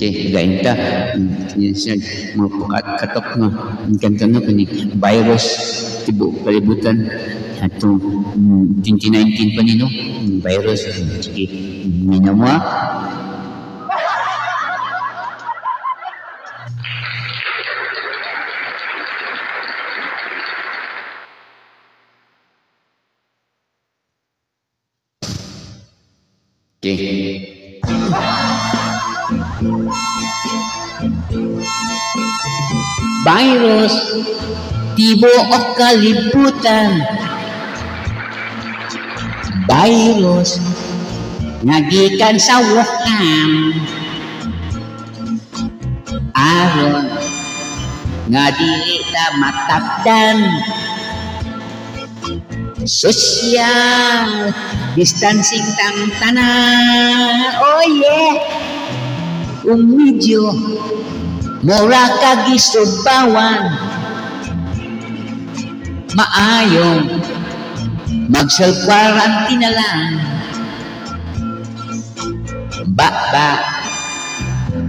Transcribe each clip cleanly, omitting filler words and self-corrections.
Okay, gain ta. Mga katok nga. Kanta na pa ni virus tibo kalibutan. Atong 2019 pa ni no? Virus. Sige, mina mo ha? Okay. Virus tibuok kalibutan. Virus ngagikan sa Wuhan. Aron nga dili ta matakdan. Social distancing tang tanan. Oh yeah. Medyo mura kagisubawan. Maayong mag-self-quarantine na lang. Ba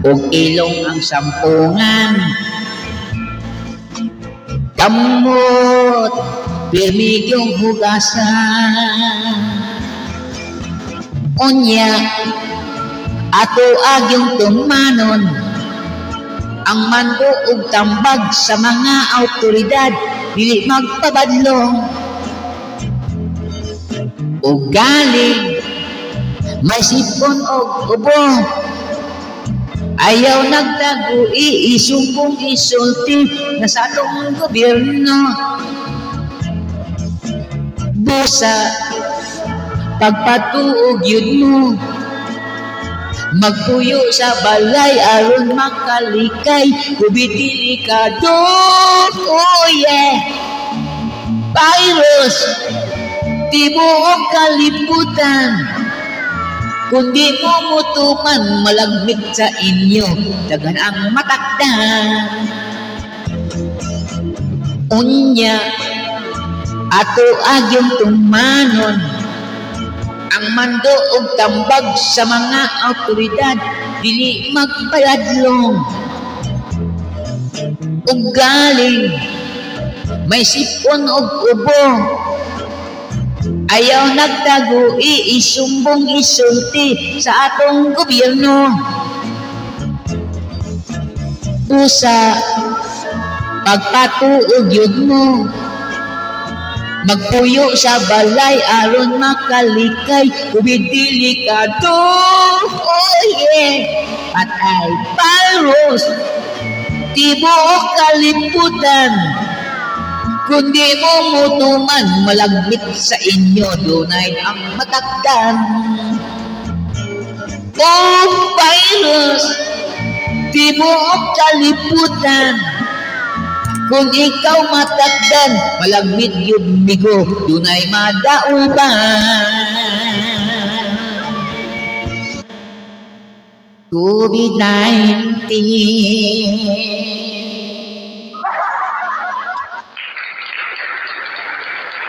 og ilong ang sampungan. Kamot pirmi yung hugasan. Onya ato agyong tumanon ang mando ug tambag sa mga awtoridad dili magpabadlong. Ugaling may sipon og ubo, ayaw nagtago iisumbong isulti na sa atong gobyerno. Busa pagpatuog yun mo, magpuyo sa balay aron makalikay kubidelikado. Oh yeah, virus tibuok kalibutan. Kundi mo mutuman malagmit sa inyo, dagan ang matakdan. Unya ato agyong tumanon ang mando og tambag sa mga awtoridad dili magpaladlong. Ugaling may sipon og ubo, ayaw nagtago iisumbong isulti sa atong gobyerno. Usa pagpatuog yun mo, magpuyo sa balay aron makalikay kubidelikado. Oh yeah, patay virus tibuok kalibutan. Kundi mo mutuman malagmit sa inyo, dunay ang matakdan. Oh virus tibuok kalibutan. Kung ikaw matakdan, malagmit yun migo, dunay madauban. COVID-19